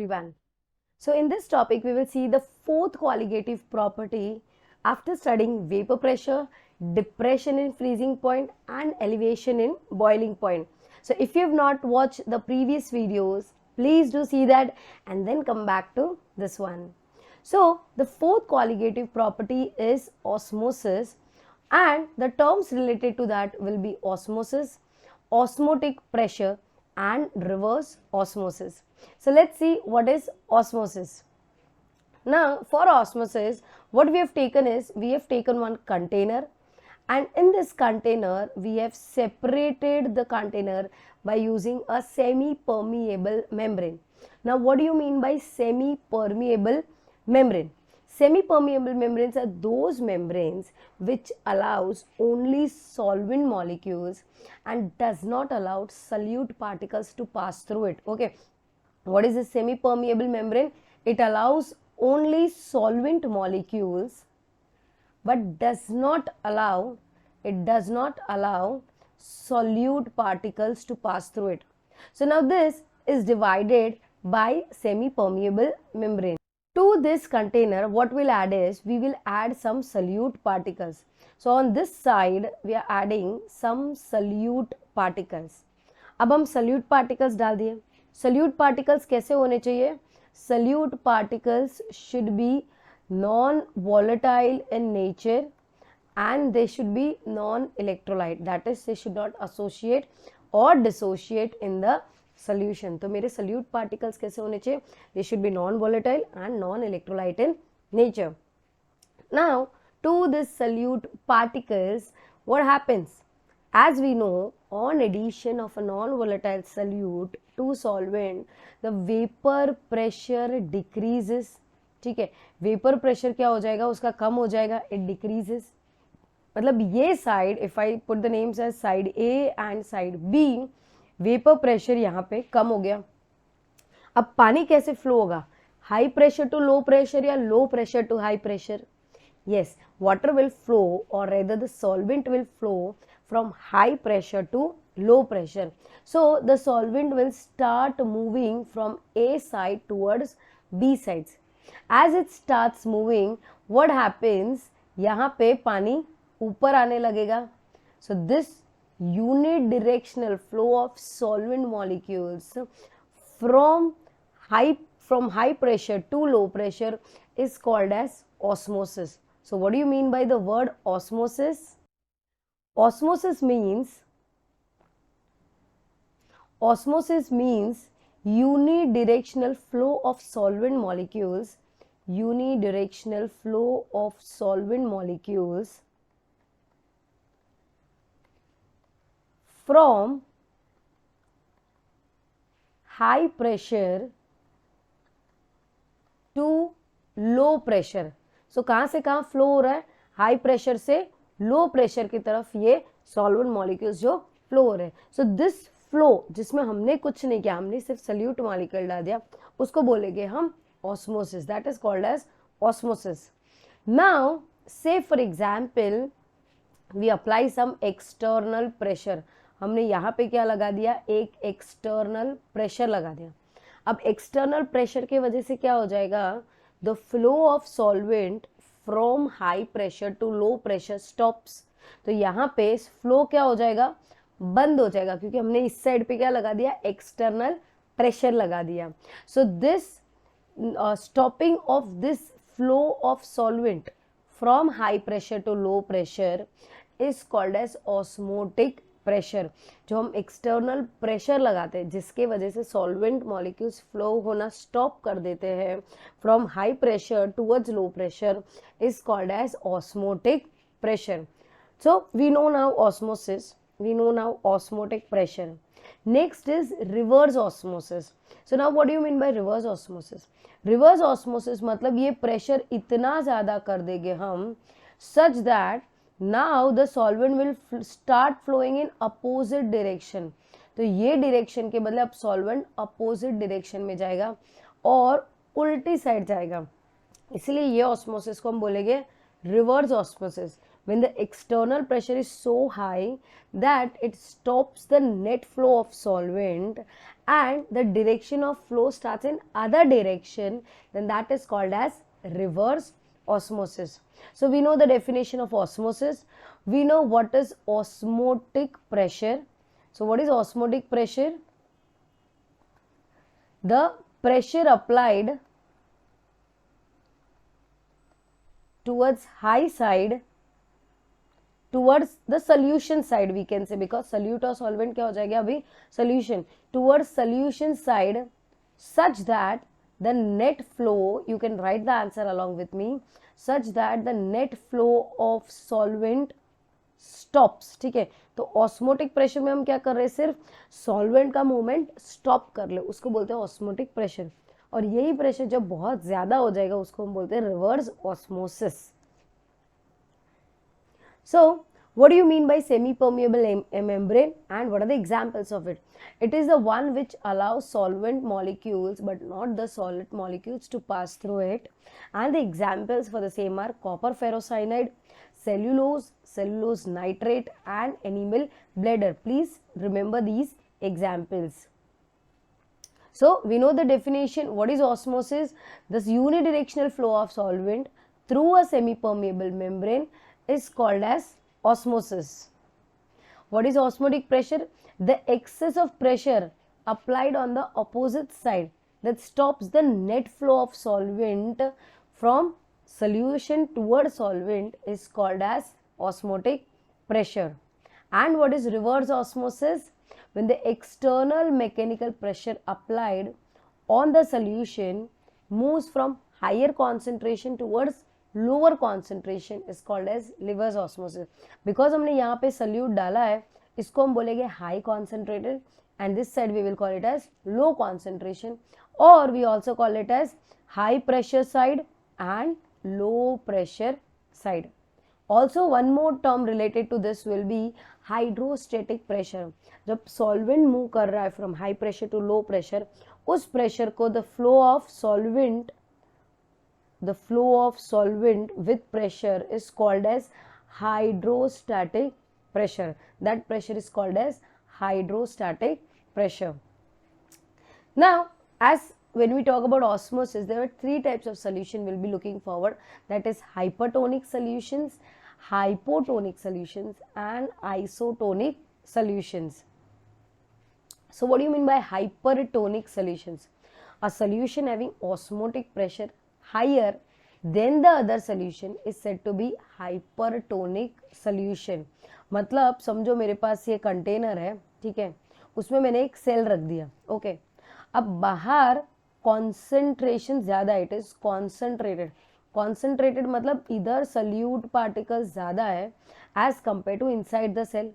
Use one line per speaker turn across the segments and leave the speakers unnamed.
everyone. So in this topic we will see the fourth qualitative property after studying vapor pressure, depression in freezing point and elevation in boiling point. So if you have not watched the previous videos, please do see that and then come back to this one. So the fourth qualitative property is osmosis, and the terms related to that will be osmosis, osmotic pressure and reverse osmosis. So let's see what is osmosis. Now for osmosis, what we have taken is, we have taken one container, and in this container we have separated the container by using a semi-permeable membrane. Now what do you mean by semi-permeable membrane? Semi-permeable membranes are those membranes which allows only solvent molecules and does not allow solute particles to pass through it. Okay, what is a semi-permeable membrane? It allows only solvent molecules but does not allow solute particles to pass through it. So now this is divided by semi-permeable membrane. To this container, what we'll add is, we will add some solute particles. So on this side we are adding some solute particles. अब हम solute particles डाल दिए. Solute particles कैसे होने चाहिए? Solute particles should be non-volatile in nature and they should be non-electrolyte. That is, they should not associate or dissociate in the solution. तो मेरे solute particles कैसे होने चाहिए? They should be non-volatile and non-electrolyte in nature. Now to this solute particles, what happens? As we know, on addition of a non-volatile solute to solvent, the vapor pressure decreases. ठीक है, vapour pressure क्या हो जाएगा? उसका कम हो जाएगा, it decreases. मतलब ये side, if I put the names as side A and side B, vapour pressure यहाँ पे कम हो गया. अब पानी कैसे फ्लो होगा? High pressure to low pressure या low pressure to high pressure? Yes, water will flow, or rather the solvent will flow from high pressure to low pressure. So the solvent will start moving from A side towards B sides. As it starts moving, what happens? यहाँ पे पानी ऊपर आने लगेगा. So this unidirectional flow of solvent molecules from high pressure to low pressure is called as osmosis. So what do you mean by the word osmosis? Osmosis means unidirectional flow of solvent molecules, from high pressure to low pressure. So कहाँ से कहाँ flow हो रहा है? High pressure से low pressure की तरफ ये सॉल्वेंट मॉलिक्यूल्स जो फ्लो हो रहे हैं. सो दिस फ्लो, जिसमें हमने कुछ नहीं किया, हमने सिर्फ सल्यूट मॉलिक्यूल डाल दिया, उसको बोलेंगे हम osmosis. That is called as osmosis. Now say for example we apply some external pressure. हमने यहाँ पे क्या लगा दिया? एक एक्सटर्नल प्रेशर लगा दिया. अब एक्सटर्नल प्रेशर की वजह से क्या हो जाएगा? The flow of solvent from high pressure to low pressure stops. तो यहाँ पे फ्लो क्या हो जाएगा? बंद हो जाएगा, क्योंकि हमने इस साइड पे क्या लगा दिया? एक्सटर्नल प्रेशर लगा दिया. So this stopping of this flow of solvent from high pressure to low pressure is called as osmotic pressure. जो हम एक्सटर्नल प्रेशर लगाते हैं, जिसके वजह से सॉल्वेंट मॉलिक्यूल्स फ्लो होना स्टॉप कर देते हैं from high pressure towards low pressure, is called as osmotic pressure. So we know now osmosis, we know now osmotic pressure. Next is reverse osmosis. So now what do you mean by reverse osmosis? Reverse osmosis मतलब ये pressure इतना ज्यादा कर देंगे हम, such that now the solvent will start flowing in opposite direction. तो ये direction के बदले अब solvent opposite direction में जाएगा और उल्टी साइड जाएगा. इसलिए ये osmosis को हम बोलेंगे reverse osmosis. when the external pressure is so high that it stops the net flow of solvent and the direction of flow starts in other direction, then that is called as reverse osmosis. So we know the definition of osmosis. We know what is osmotic pressure. So what is osmotic pressure? The pressure applied towards high side, towards the solution side we can say, because solute और solvent क्या हो जाएगा अभी solution, towards solution side such that the net flow, you can write the answer along with me, such that the net flow of solvent stops. ठीक है, तो osmotic pressure में हम क्या कर रहे हैं, सिर्फ सॉल्वेंट का मूवमेंट स्टॉप कर ले, उसको बोलते हैं ऑस्मोटिक प्रेशर. और यही प्रेशर जब बहुत ज्यादा हो जाएगा उसको हम बोलते हैं reverse osmosis. So what do you mean by semi-permeable membrane and what are the examples of it? It is the one which allows solvent molecules but not the solid molecules to pass through it, and the examples for the same are copper ferrocyanide, cellulose, cellulose nitrate and enamel bladder. Please remember these examples. So we know the definition. What is osmosis? This unidirectional flow of solvent through a semi-permeable membrane is called as osmosis. What is osmotic pressure? The excess of pressure applied on the opposite side that stops the net flow of solvent from solution toward solvent is called as osmotic pressure. And what is reverse osmosis? When the external mechanical pressure applied on the solution moves from higher concentration towards lower concentration is called as reverse osmosis. Because हमने यहाँ पे solute डाला है, इसको हम बोलेंगे high concentrated, and this side we will call it as low concentration, or we also call it as high pressure side and low pressure side. Also one more term related to this will be hydrostatic pressure. जब solvent move कर रहा है from high pressure to low pressure, उस pressure को the flow of solvent with pressure is called as hydrostatic pressure. That pressure is called as hydrostatic pressure. Now, as when we talk about osmosis, there are three types of solution we'll be looking forward. That is hypertonic solutions, hypotonic solutions and isotonic solutions. So what do you mean by hypertonic solutions? A solution having osmotic pressure higher than the other solution is said to be hypertonic solution. मतलब समझो मेरे पास ये container है, ठीक है, उसमें मैंने एक सेल रख दिया, ओके. अब बाहर कॉन्सेंट्रेशन ज्यादा है, इट इज कॉन्सेंट्रेटेड. कॉन्सेंट्रेटेड मतलब इधर सल्यूट पार्टिकल्स ज्यादा है as compare to inside the cell.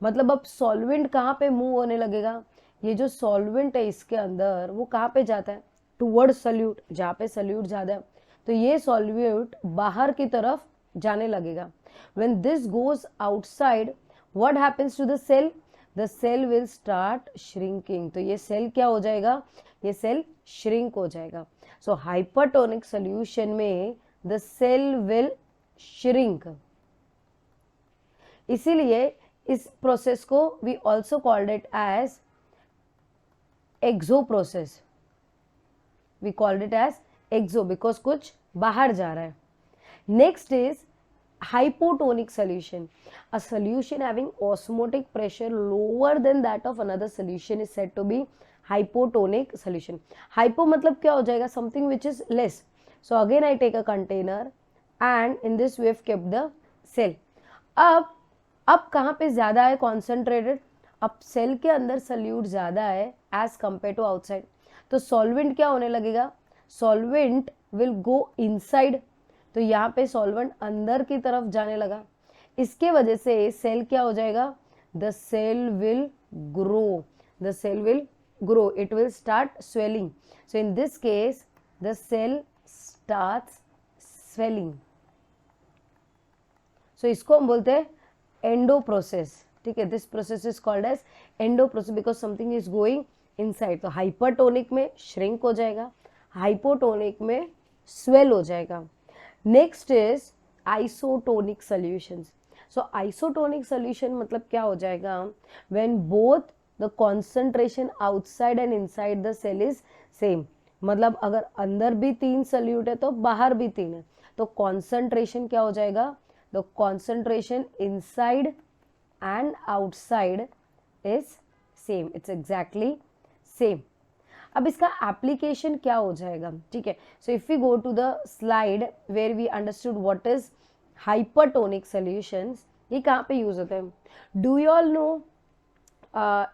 मतलब अब सॉल्वेंट कहाँ पे मूव होने लगेगा, ये जो सॉल्वेंट है इसके अंदर वो कहाँ पे जाता है, टुवर्ड सल्यूट, जहाँ पे सल्यूट ज्यादा है तो ये सॉल्वेंट बाहर की तरफ जाने लगेगा. When this goes outside, what happens to the cell? The cell will start shrinking. तो ये सेल क्या हो जाएगा, ये सेल shrink हो जाएगा. So hypertonic solution में the cell will shrink. इसीलिए इस प्रोसेस को we also called it as exo process. We called it as exo because कुछ बाहर जा रहा है. Next is hypotonic solution. A solution having osmotic pressure lower than that of another solution is said to be hypotonic solution. Hypo मतलब क्या हो जाएगा, something which is less. So again I take a container and in this we have kept the cell. अब कहाँ पे ज़्यादा है concentrated, अब सेल के अंदर सल्यूट ज़्यादा है as compared to outside. तो सॉल्वेंट क्या होने लगेगा, सॉल्वेंट विल गो इनसाइड. तो यहाँ पे सॉल्वेंट अंदर की तरफ जाने लगा, इसके वजह से सेल क्या हो जाएगा, the cell will grow, the cell will grow, it will start swelling. So in this case the cell starts swelling. So इसको हम बोलते हैं एंडो प्रोसेस, ठीक है. This process is called as endo process because something is going inside. तो hypertonic में shrink हो जाएगा, हाइपोटोनिक में स्वेल हो जाएगा. Next is isotonic solutions. So isotonic solution मतलब क्या हो जाएगा, when both the concentration outside and inside the cell is same. मतलब अगर अंदर भी 3 सल्यूट है तो बाहर भी 3 है, तो कॉन्सेंट्रेशन क्या हो जाएगा, the concentration inside and outside is same, it's exactly same. अब इसका एप्लीकेशन क्या हो जाएगा, ठीक है. So if we go to the slide where we understood what is hypertonic solutions, ये कहाँ पे यूज होते हैं. Do you all know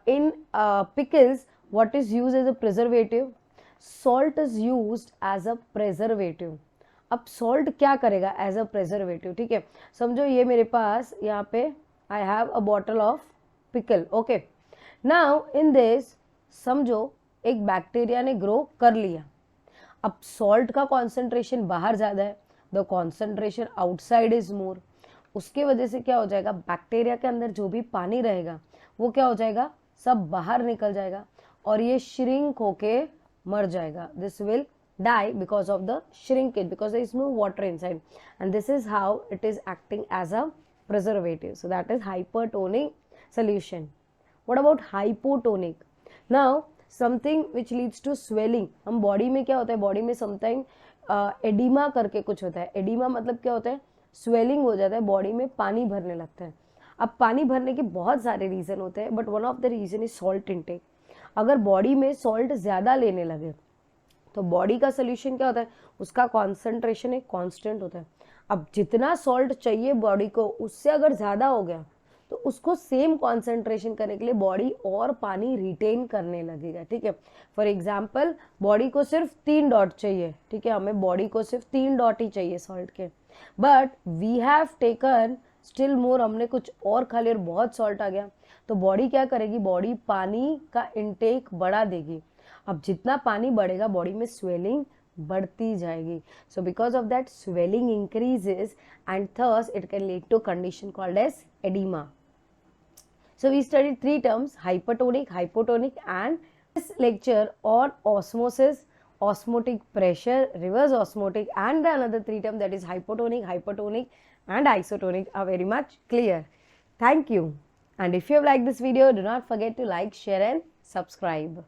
in pickles what is use as a preservative, salt is used as a preservative. अब salt क्या करेगा as a preservative, ठीक है. समझो ये मेरे पास यहाँ पे I have a bottle of pickle, okay. Now in this समझो एक बैक्टीरिया ने ग्रो कर लिया. अब सॉल्ट का कॉन्सेंट्रेशन बाहर ज़्यादा है, the concentration outside is more. उसके वजह से क्या हो जाएगा, बैक्टीरिया के अंदर जो भी पानी रहेगा वो क्या हो जाएगा, सब बाहर निकल जाएगा और ये श्रिंक होके मर जाएगा. This will die because of the shrinkage, because there is no water inside, and this is how it is acting as a preservative. So that is hypertonic solution. What about hypotonic? Now something which leads to swelling. हम body में क्या होता है, body में sometime oedema करके कुछ होता है. एडिमा मतलब क्या होता है, स्वेलिंग हो जाता है, बॉडी में पानी भरने लगता है. अब पानी भरने के बहुत सारे रीजन होते हैं, but one of the reason is salt intake. अगर बॉडी में सॉल्ट ज़्यादा लेने लगे तो बॉडी का सोल्यूशन क्या होता है, उसका कॉन्सेंट्रेशन एक कांस्टेंट होता है. अब जितना सॉल्ट चाहिए बॉडी को उससे अगर ज़्यादा हो गया तो उसको सेम कॉन्सेंट्रेशन करने के लिए बॉडी और पानी रिटेन करने लगेगा, ठीक है. फॉर एग्जाम्पल बॉडी को सिर्फ 3 डॉट चाहिए, ठीक है, हमें बॉडी को सिर्फ 3 डॉट ही चाहिए सॉल्ट के, but we have taken still more, हमने कुछ और खा लिया और बहुत सॉल्ट आ गया, तो बॉडी क्या करेगी, बॉडी पानी का इनटेक बढ़ा देगी. अब जितना पानी बढ़ेगा बॉडी में स्वेलिंग बढ़ती जाएगी. So because of that swelling increases and thus it can lead to condition called as oedema. So we studied 3 terms, hypertonic, hypotonic and this lecture on osmosis, osmotic pressure, reverse osmotic and the another 3 term that is hypotonic, hypertonic and isotonic are very much clear. Thank you. And if you have liked this video, do not forget to like, share and subscribe.